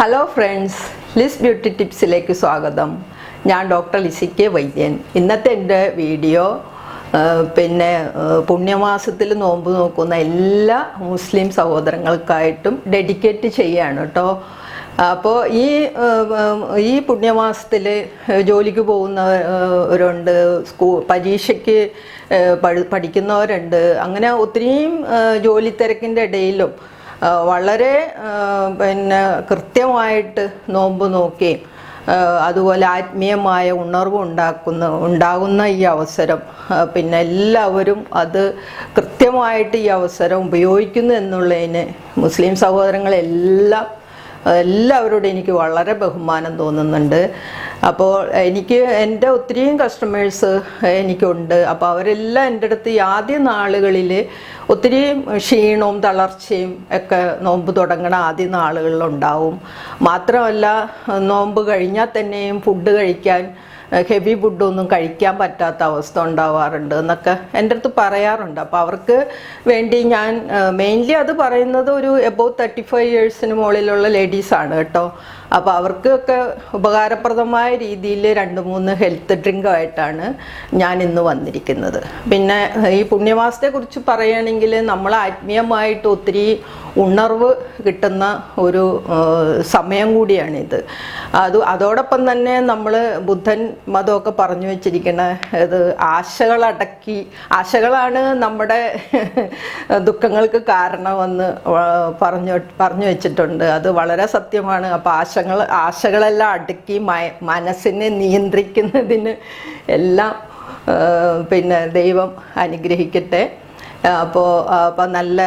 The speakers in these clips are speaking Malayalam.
ഹലോ ഫ്രണ്ട്സ്, ലിസ് ബ്യൂട്ടി ടിപ്സിലേക്ക് സ്വാഗതം. ഞാൻ ഡോക്ടർ ലിസി കെ വൈദ്യൻ. ഇന്നത്തെ എൻ്റെ വീഡിയോ പുണ്യമാസത്തിൽ നോമ്പ് നോക്കുന്ന എല്ലാ മുസ്ലിം സഹോദരങ്ങൾക്കായിട്ടും ഡെഡിക്കേറ്റ് ചെയ്യാണ് കേട്ടോ. അപ്പോൾ ഈ പുണ്യമാസത്തിൽ ജോലിക്ക് പോകുന്നവരുണ്ട്, പരീക്ഷയ്ക്ക് പഠിക്കുന്നവരുണ്ട്. അങ്ങനെ ഒത്തിരിയും ജോലി തിരക്കിൻ്റെ ഇടയിലും വളരെ കൃത്യമായിട്ട് നോമ്പ് നോക്കി അതുപോലെ ആത്മീയമായ ഉണർവ് ഉണ്ടാകുന്ന ഈ അവസരം എല്ലാവരും അത് കൃത്യമായിട്ട് ഈ അവസരം ഉപയോഗിക്കുന്നു എന്നുള്ളതിന് മുസ്ലിം എല്ലാവരോടും എനിക്ക് വളരെ ബഹുമാനം തോന്നുന്നുണ്ട്. അപ്പോൾ എൻ്റെ ഒത്തിരിയും കസ്റ്റമേഴ്സ് എനിക്കുണ്ട്. അപ്പോൾ അവരെല്ലാം എൻ്റെ അടുത്ത് ഈ ആദ്യ നാളുകളിൽ ഒത്തിരി ക്ഷീണവും തളർച്ചയും ഒക്കെ നോമ്പ് തുടങ്ങണ ആദ്യ നാളുകളിലുണ്ടാവും. മാത്രമല്ല, നോമ്പ് കഴിഞ്ഞാൽ തന്നെയും ഫുഡ് കഴിക്കാൻ ഹെവി ഫുഡൊന്നും കഴിക്കാൻ പറ്റാത്ത അവസ്ഥ ഉണ്ടാവാറുണ്ട് എന്നൊക്കെ എൻ്റെ അടുത്ത് പറയാറുണ്ട്. അപ്പോൾ അവർക്ക് വേണ്ടി ഞാൻ മെയിൻലി അത് പറയുന്നത് ഒരു എബോവ് 35 ഇയേഴ്സിന് മുകളിലുള്ള ലേഡീസാണ് കേട്ടോ. അപ്പോൾ അവർക്കൊക്കെ ഉപകാരപ്രദമായ രീതിയിൽ 2-3 ഹെൽത്ത് ഡ്രിങ്കായിട്ടാണ് ഞാൻ ഇന്ന് വന്നിരിക്കുന്നത്. പിന്നെ ഈ പുണ്യമാസത്തെക്കുറിച്ച് പറയുകയാണെങ്കിൽ നമ്മൾ ആത്മീയമായിട്ട് ഒത്തിരി ഉണർവ് കിട്ടുന്ന ഒരു സമയം കൂടിയാണിത്. അതോടൊപ്പം തന്നെ നമ്മൾ ബുദ്ധൻ മതമൊക്കെ പറഞ്ഞു വെച്ചിരിക്കുന്ന ഇത് ആശകളാണ് നമ്മുടെ ദുഃഖങ്ങൾക്ക് കാരണമെന്ന് പറഞ്ഞു വെച്ചിട്ടുണ്ട്. അത് വളരെ സത്യമാണ്. അപ്പോൾ ആശകളെല്ലാം അടക്കി മനസ്സിനെ നിയന്ത്രിക്കുന്നതിന് എല്ലാം ദൈവം അനുഗ്രഹിക്കട്ടെ. അപ്പോൾ നല്ല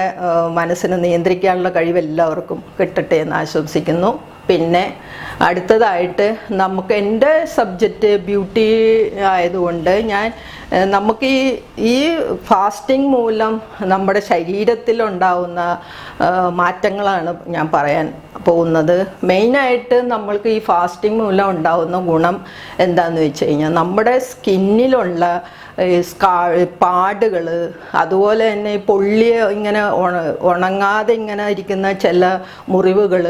മനസ്സിനെ നിയന്ത്രിക്കാനുള്ള കഴിവ് എല്ലാവർക്കും കിട്ടട്ടെ എന്ന് ആശംസിക്കുന്നു. പിന്നെ അടുത്തതായിട്ട് എൻ്റെ സബ്ജക്റ്റ് ബ്യൂട്ടി ആയതുകൊണ്ട് നമുക്ക് ഈ ഫാസ്റ്റിംഗ് മൂലം നമ്മുടെ ശരീരത്തിലുണ്ടാവുന്ന മാറ്റങ്ങളാണ് ഞാൻ പറയാൻ പോകുന്നത്. മെയിനായിട്ട് നമ്മൾക്ക് ഈ ഫാസ്റ്റിംഗ് മൂലം ഉണ്ടാവുന്ന ഗുണം എന്താണെന്ന് വെച്ച് കഴിഞ്ഞാൽ നമ്മുടെ സ്കിന്നിലുള്ള പാടുകൾ, അതുപോലെ തന്നെ പൊള്ളിയ ഇങ്ങനെ ഉണങ്ങാതെ ഇങ്ങനെ ഇരിക്കുന്ന ചില മുറിവുകൾ,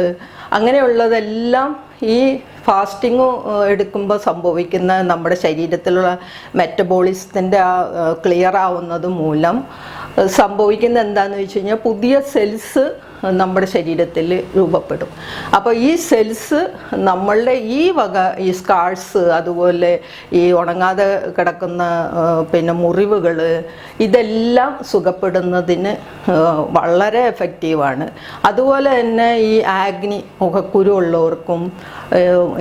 അങ്ങനെയുള്ളതെല്ലാം ഈ ഫാസ്റ്റിംഗ് എടുക്കുമ്പോൾ സംഭവിക്കുന്ന നമ്മുടെ ശരീരത്തിലുള്ള മെറ്റബോളിസത്തിൻ്റെ ക്ലിയർ ആവുന്നത് മൂലം സംഭവിക്കുന്ന എന്താണെന്ന് വെച്ച് കഴിഞ്ഞാൽ പുതിയ സെൽസ് നമ്മുടെ ശരീരത്തിൽ രൂപപ്പെടും. അപ്പോൾ ഈ സെൽസ് നമ്മളുടെ ഈ സ്കാർസ്, അതുപോലെ ഈ ഉണങ്ങാതെ കിടക്കുന്ന മുറിവുകൾ, ഇതെല്ലാം സുഖപ്പെടുന്നതിന് വളരെ എഫക്റ്റീവാണ്. അതുപോലെ തന്നെ ഈ ആഗ്നി, മുഖക്കുരു ഉള്ളവർക്കും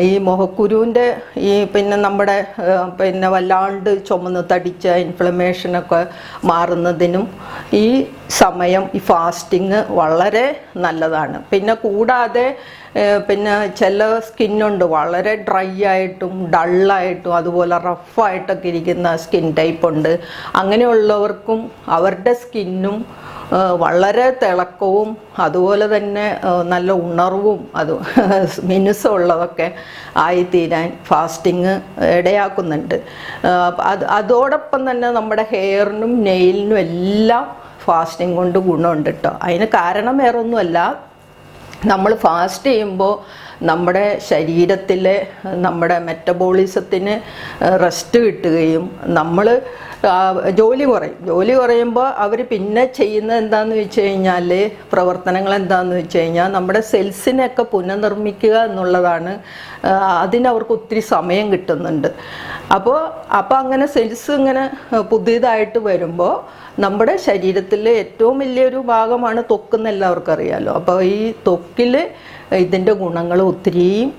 ഈ മുഖക്കുരുവിൻ്റെ നമ്മുടെ വല്ലാണ്ട് ചുമന്ന് തടിച്ച ഇൻഫ്ലമേഷനൊക്കെ മാറുന്നതിനും ഈ സമയം ഈ ഫാസ്റ്റിങ് വളരെ നല്ലതാണ്. കൂടാതെ ചില സ്കിന്നുണ്ട് വളരെ ഡ്രൈ ആയിട്ടും ഡള്ളായിട്ടും അതുപോലെ റഫായിട്ടൊക്കെ ഇരിക്കുന്ന സ്കിൻ ടൈപ്പ് ഉണ്ട്. അങ്ങനെയുള്ളവർക്കും അവരുടെ സ്കിന്നും വളരെ തിളക്കവും അതുപോലെ തന്നെ നല്ല ഉണർവും മിനുസമുള്ളതൊക്കെ ആയിത്തീരാൻ ഫാസ്റ്റിങ് ഇടയാക്കുന്നുണ്ട്. അതോടൊപ്പം തന്നെ നമ്മുടെ ഹെയറിനും നെയിലിനും എല്ലാം ഫാസ്റ്റിംഗ് കൊണ്ട് ഗുണമുണ്ട് കേട്ടോ. അതിന് കാരണം വേറൊന്നുമല്ല, നമ്മൾ ഫാസ്റ്റ് ചെയ്യുമ്പോൾ നമ്മുടെ ശരീരത്തിലെ നമ്മുടെ മെറ്റബോളിസത്തിന് റെസ്റ്റ് കിട്ടുകയും നമ്മൾ ജോലി കുറയുമ്പോൾ അവർ പിന്നെ ചെയ്യുന്നത് എന്താണെന്ന് വെച്ച് കഴിഞ്ഞാൽ, പ്രവർത്തനങ്ങൾ എന്താണെന്ന് വെച്ച് കഴിഞ്ഞാൽ നമ്മുടെ സെൽസിനെയൊക്കെ പുനർനിർമ്മിക്കുക എന്നുള്ളതാണ്. അതിനവർക്ക് ഒത്തിരി സമയം കിട്ടുന്നുണ്ട്. അപ്പോൾ അങ്ങനെ സെൽസ് ഇങ്ങനെ പുതിയതായിട്ട് വരുമ്പോൾ നമ്മുടെ ശരീരത്തിലെ ഏറ്റവും വലിയൊരു ഭാഗമാണ് ത്വക്കെന്ന് എല്ലാവർക്കും അറിയാമല്ലോ. അപ്പോൾ ഈ ത്വക്കിൽ ഇതിൻ്റെ ഗുണങ്ങൾ ഒത്തിരിയും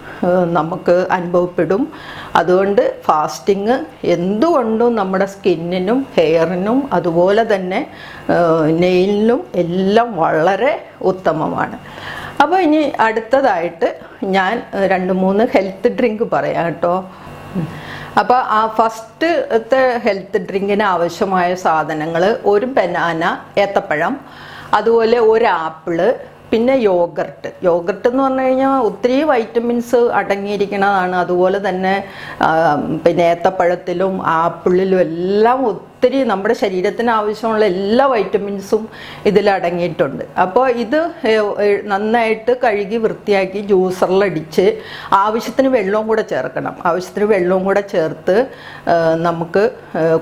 നമുക്ക് അനുഭവപ്പെടും. അതുകൊണ്ട് ഫാസ്റ്റിങ് എന്തുകൊണ്ടും നമ്മുടെ സ്കിന്നിനും ഹെയറിനും അതുപോലെ തന്നെ നെയിലിനും എല്ലാം വളരെ ഉത്തമമാണ്. അപ്പോൾ ഇനി അടുത്തതായിട്ട് ഞാൻ 2-3 ഹെൽത്ത് ഡ്രിങ്ക് പറയാം കേട്ടോ. അപ്പോൾ ആ ഫസ്റ്റത്തെ ഹെൽത്ത് ഡ്രിങ്കിന് ആവശ്യമായ സാധനങ്ങൾ: ഒരു ബനാന, ഏത്തപ്പഴം, അതുപോലെ ഒരു ആപ്പിള്, പിന്നെ യോഗർട്ട് എന്ന് പറഞ്ഞു കഴിഞ്ഞാൽ ഒത്തിരി വൈറ്റമിൻസ് അടങ്ങിയിരിക്കുന്നതാണ്. അതുപോലെ തന്നെ ഏത്തപ്പഴത്തിലും ആപ്പിളിലും എല്ലാം ഒത്തിരി നമ്മുടെ ശരീരത്തിന് ആവശ്യമുള്ള എല്ലാ വൈറ്റമിൻസും ഇതിലടങ്ങിയിട്ടുണ്ട്. അപ്പോൾ ഇത് നന്നായിട്ട് കഴുകി വൃത്തിയാക്കി ജ്യൂസറിലടിച്ച് ആവശ്യത്തിന് വെള്ളവും കൂടെ ചേർക്കണം. ആവശ്യത്തിന് വെള്ളവും കൂടെ ചേർത്ത് നമുക്ക്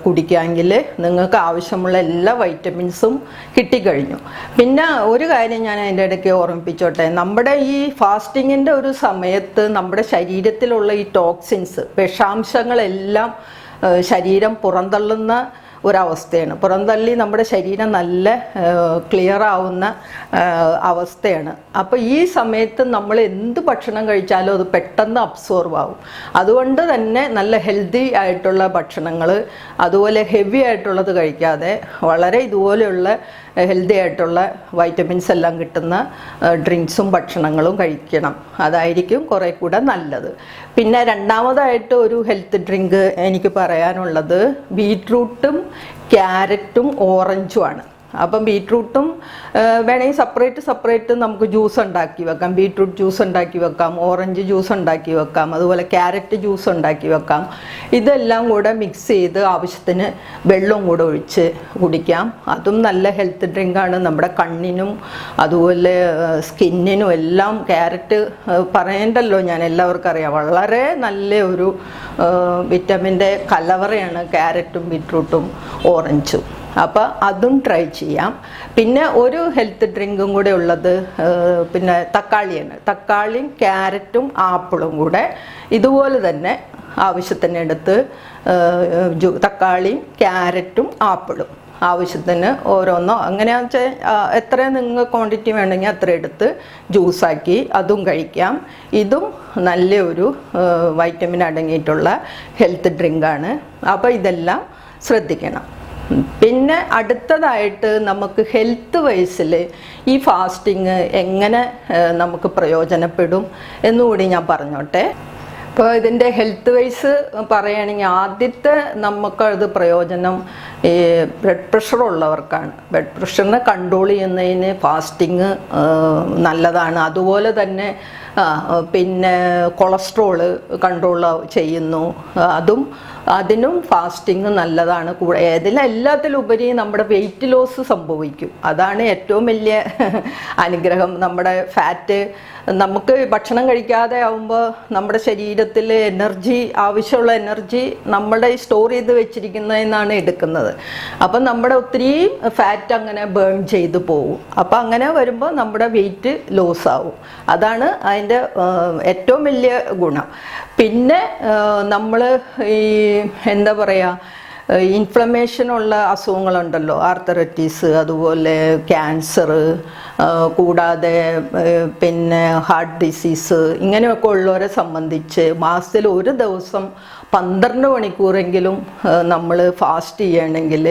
കുടിക്കാമെങ്കിൽ നിങ്ങൾക്ക് ആവശ്യമുള്ള എല്ലാ വൈറ്റമിൻസും കിട്ടിക്കഴിഞ്ഞു. പിന്നെ ഒരു കാര്യം ഞാൻ അതിൻ്റെ ഇടയ്ക്ക് ഓർമ്മിപ്പിച്ചോട്ടെ, നമ്മുടെ ഈ ഫാസ്റ്റിങ്ങിൻ്റെ ഒരു സമയത്ത് നമ്മുടെ ശരീരത്തിലുള്ള ഈ ടോക്സിൻസ്, വിഷാംശങ്ങളെല്ലാം ശരീരം പുറന്തള്ളുന്ന ഒരവസ്ഥയാണ്. പുറന്തള്ളി നമ്മുടെ ശരീരം നല്ല ക്ലിയർ ആവുന്ന അവസ്ഥയാണ്. അപ്പോൾ ഈ സമയത്ത് നമ്മൾ എന്ത് ഭക്ഷണം കഴിച്ചാലും അത് പെട്ടെന്ന് അബ്സോർവ് ആവും. അതുകൊണ്ട് തന്നെ നല്ല ഹെൽത്തി ആയിട്ടുള്ള ഭക്ഷണങ്ങൾ, അതുപോലെ ഹെവി ആയിട്ടുള്ളത് കഴിക്കാതെ വളരെ ഇതുപോലെയുള്ള ഹെൽത്തി ആയിട്ടുള്ള വൈറ്റമിൻസ് എല്ലാം കിട്ടുന്ന ഡ്രിങ്ക്സും ഭക്ഷണങ്ങളും കഴിക്കണം. അതായിരിക്കും കുറേ കൂടെ നല്ലത്. പിന്നെ രണ്ടാമതായിട്ട് ഒരു ഹെൽത്ത് ഡ്രിങ്ക് എനിക്ക് പറയാനുള്ളത് ബീറ്റ്റൂട്ടും ക്യാരറ്റും ഓറഞ്ചുമാണ്. അപ്പം ബീറ്റ്റൂട്ടും വേണമെങ്കിൽ സെപ്പറേറ്റ് നമുക്ക് ജ്യൂസ് ഉണ്ടാക്കി വെക്കാം. ബീറ്റ്റൂട്ട് ജ്യൂസ് ഉണ്ടാക്കി വെക്കാം, ഓറഞ്ച് ജ്യൂസ് ഉണ്ടാക്കി വെക്കാം, അതുപോലെ ക്യാരറ്റ് ജ്യൂസ് ഉണ്ടാക്കി വെക്കാം. ഇതെല്ലാം കൂടെ മിക്സ് ചെയ്ത് ആവശ്യത്തിന് വെള്ളവും കൂടെ ഒഴിച്ച് കുടിക്കാം. അതും നല്ല ഹെൽത്ത് ഡ്രിങ്കാണ്. നമ്മുടെ കണ്ണിനും അതുപോലെ സ്കിന്നിനും എല്ലാം ക്യാരറ്റ് പറയണ്ടല്ലോ, ഞാൻ എല്ലാവർക്കും അറിയാം, വളരെ നല്ല ഒരു വിറ്റമിൻ്റെ കലവറയാണ് ക്യാരറ്റും ബീറ്റ്റൂട്ടും ഓറഞ്ചും. അപ്പോൾ അതും ട്രൈ ചെയ്യാം. പിന്നെ ഒരു ഹെൽത്ത് ഡ്രിങ്കും കൂടെ ഉള്ളത് പിന്നെ തക്കാളിയാണ്. തക്കാളിയും ക്യാരറ്റും ആപ്പിളും കൂടെ ഇതുപോലെ തന്നെ ആവശ്യത്തിന് എടുത്ത് തക്കാളിയും ക്യാരറ്റും ആപ്പിളും ആവശ്യത്തിന് ഓരോന്നോ അങ്ങനെയാണെന്ന് വെച്ചാൽ എത്ര നിങ്ങൾ ക്വാണ്ടിറ്റി വേണമെങ്കിൽ അത്ര എടുത്ത് ജ്യൂസാക്കി അതും കഴിക്കാം. ഇതും നല്ലൊരു വൈറ്റമിൻ അടങ്ങിയിട്ടുള്ള ഹെൽത്ത് ഡ്രിങ്കാണ്. അപ്പോൾ ഇതെല്ലാം ശ്രദ്ധിക്കണം. പിന്നെ അടുത്തതായിട്ട് നമുക്ക് ഹെൽത്ത് വൈസിൽ ഈ ഫാസ്റ്റിങ് എങ്ങനെ നമുക്ക് പ്രയോജനപ്പെടും എന്നുകൂടി ഞാൻ പറഞ്ഞോട്ടെ. ഇപ്പോൾ ഇതിൻ്റെ ഹെൽത്ത് വൈസ് പറയുകയാണെങ്കിൽ ആദ്യത്തെ നമുക്കത് പ്രയോജനം ഈ ബ്ലഡ് പ്രഷർ ഉള്ളവർക്കാണ്. ബ്ലഡ് പ്രഷറിനെ കൺട്രോൾ ചെയ്യുന്നതിന് ഫാസ്റ്റിങ് നല്ലതാണ്. അതുപോലെ തന്നെ പിന്നെ കൊളസ്ട്രോള് കൺട്രോൾ ചെയ്യുന്നു, അതിനും ഫാസ്റ്റിങ് നല്ലതാണ്. എല്ലാത്തിലും ഉപരി നമ്മുടെ വെയിറ്റ് ലോസ് സംഭവിക്കും. അതാണ് ഏറ്റവും വലിയ അനുഗ്രഹം. നമ്മുടെ ഫാറ്റ് നമുക്ക് ഭക്ഷണം കഴിക്കാതെ ആവുമ്പോൾ നമ്മുടെ ശരീരത്തിൽ എനർജി, ആവശ്യമുള്ള എനർജി നമ്മുടെ സ്റ്റോർ ചെയ്ത് വെച്ചിരിക്കുന്നതെന്നാണ് എടുക്കുന്നത്. അപ്പം നമ്മുടെ ഒത്തിരി ഫാറ്റ് അങ്ങനെ ബേൺ ചെയ്ത് പോകും. അപ്പം അങ്ങനെ വരുമ്പോൾ നമ്മുടെ വെയിറ്റ് ലോസ് ആവും. അതാണ് അതിൻ്റെ ഏറ്റവും വലിയ ഗുണം. പിന്നെ നമ്മൾ ഈ എന്താ പറയുക, ഇൻഫ്ലമേഷനുള്ള അസുഖങ്ങളുണ്ടല്ലോ, ആർത്തറൈറ്റിസ്, അതുപോലെ ക്യാൻസർ, കൂടാതെ പിന്നെ ഹാർട്ട് ഡിസീസ്, ഇങ്ങനെയൊക്കെ ഉള്ളവരെ സംബന്ധിച്ച് മാസത്തിൽ ഒരു ദിവസം 12 മണിക്കൂറെങ്കിലും നമ്മൾ ഫാസ്റ്റ് ചെയ്യണമെങ്കിൽ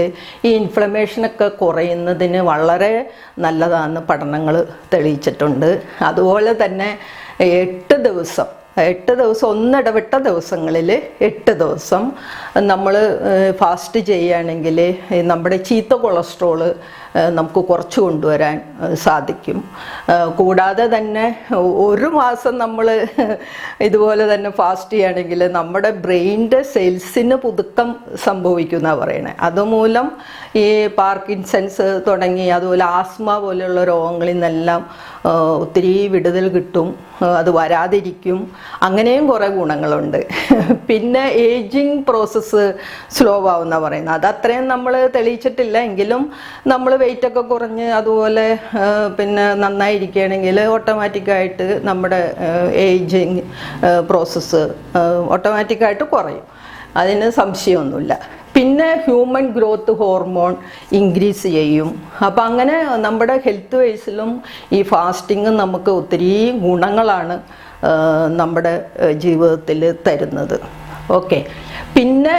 ഈ ഇൻഫ്ലമേഷനൊക്കെ കുറയുന്നതിന് വളരെ നല്ലതാണെന്ന് പഠനങ്ങൾ തെളിയിച്ചിട്ടുണ്ട്. അതുപോലെ തന്നെ 8 ദിവസം ഒന്നിടവിട്ട ദിവസങ്ങളിൽ 8 ദിവസം നമ്മൾ ഫാസ്റ്റ് ചെയ്യുകയാണെങ്കിൽ നമ്മുടെ ചീത്ത കൊളസ്ട്രോള് നമുക്ക് കുറച്ച് കൊണ്ടുവരാൻ സാധിക്കും. കൂടാതെ തന്നെ 1 മാസം നമ്മൾ ഇതുപോലെ തന്നെ ഫാസ്റ്റ് ചെയ്യുകയാണെങ്കിൽ നമ്മുടെ ബ്രെയിനിൻ്റെ സെൽസിന് പുതുക്കം സംഭവിക്കുമെന്നാണ് പറയണേ. അതുമൂലം ഈ പാർക്കിൻസൺസ് തുടങ്ങി അതുപോലെ ആസ്മ പോലെയുള്ള രോഗങ്ങളിൽ നിന്നെല്ലാം ഒത്തിരി വിടുതൽ കിട്ടും, അത് വരാതിരിക്കും. അങ്ങനെയും കുറേ ഗുണങ്ങളുണ്ട്. പിന്നെ ഏജിങ് പ്രോസസ്സ് സ്ലോ ആവുമെന്നാണ് പറയുന്നത്. അതത്രയും നമ്മൾ തെളിയിച്ചിട്ടില്ല, എങ്കിലും നമ്മൾ വെയിറ്റൊക്കെ കുറഞ്ഞ് അതുപോലെ പിന്നെ നന്നായിരിക്കുകയാണെങ്കിൽ ഓട്ടോമാറ്റിക്കായിട്ട് നമ്മുടെ ഏജിങ് പ്രോസസ്സ് ഓട്ടോമാറ്റിക്കായിട്ട് കുറയും. അതിന് സംശയമൊന്നുമില്ല. പിന്നെ ഹ്യൂമൻ ഗ്രോത്ത് ഹോർമോൺ ഇൻക്രീസ് ചെയ്യും. അപ്പം അങ്ങനെ നമ്മുടെ ഹെൽത്ത് വൈസിലും ഈ ഫാസ്റ്റിങ് നമുക്ക് ഒത്തിരി ഗുണങ്ങളാണ് നമ്മുടെ ജീവിതത്തിൽ തരുന്നത്. ഓക്കെ. പിന്നെ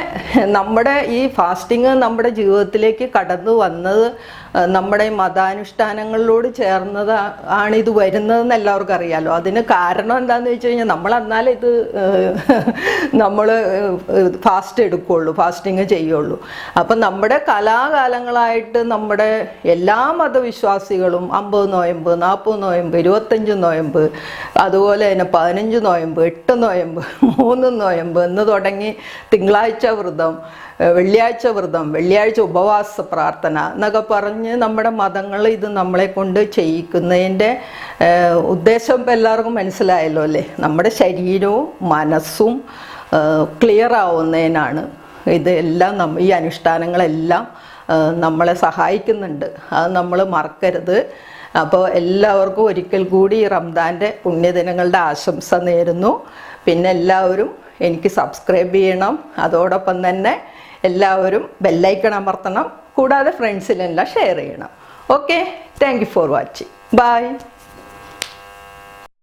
നമ്മുടെ ഈ ഫാസ്റ്റിങ് നമ്മുടെ ജീവിതത്തിലേക്ക് കടന്നു വന്നത് നമ്മുടെ മതാനുഷ്ഠാനങ്ങളിലോട് ചേർന്നത് ആണ് ഇത് വരുന്നതെന്ന് എല്ലാവർക്കും അറിയാമല്ലോ. അതിന് കാരണം എന്താണെന്ന് വെച്ച് കഴിഞ്ഞാൽ നമ്മൾ എന്നാലേ ഇത് നമ്മൾ ഫാസ്റ്റ് എടുക്കുകയുള്ളൂ, ഫാസ്റ്റിങ് ചെയ്യുള്ളൂ. അപ്പം നമ്മുടെ കലാകാലങ്ങളായിട്ട് നമ്മുടെ എല്ലാ മതവിശ്വാസികളും 50 നോയമ്പ്, 40 നോയമ്പ്, 25 നോയമ്പ്, അതുപോലെ തന്നെ 15 നോയമ്പ്, 8 നോയമ്പ്, 3 നോയമ്പ് എന്ന് തുടങ്ങി തിങ്കളാഴ്ച വ്രതം, വെള്ളിയാഴ്ച വ്രതം, വെള്ളിയാഴ്ച ഉപവാസ പ്രാർത്ഥന എന്നൊക്കെ പറഞ്ഞ് നമ്മുടെ മതങ്ങൾ ഇത് നമ്മളെ കൊണ്ട് ചെയ്യിക്കുന്നതിൻ്റെ ഉദ്ദേശം ഇപ്പം എല്ലാവർക്കും മനസ്സിലായല്ലോ അല്ലേ. നമ്മുടെ ശരീരവും മനസ്സും ക്ലിയർ ആവുന്നതിനാണ് ഇതെല്ലാം. ഈ അനുഷ്ഠാനങ്ങളെല്ലാം നമ്മളെ സഹായിക്കുന്നുണ്ട്, അത് നമ്മൾ മറക്കരുത്. അപ്പോൾ എല്ലാവർക്കും ഒരിക്കൽ കൂടി റംദാൻ്റെ പുണ്യദിനങ്ങളുടെ ആശംസ നേരുന്നു. പിന്നെ എല്ലാവരും എനിക്ക് സബ്സ്ക്രൈബ് ചെയ്യണം, അതോടൊപ്പം തന്നെ എല്ലാവരും ബെല്ലൈക്കൺ അമർത്തണം, കൂടാതെ ഫ്രണ്ട്സിനെല്ലാം ഷെയർ ചെയ്യണം. Okay, thank you for watching. By.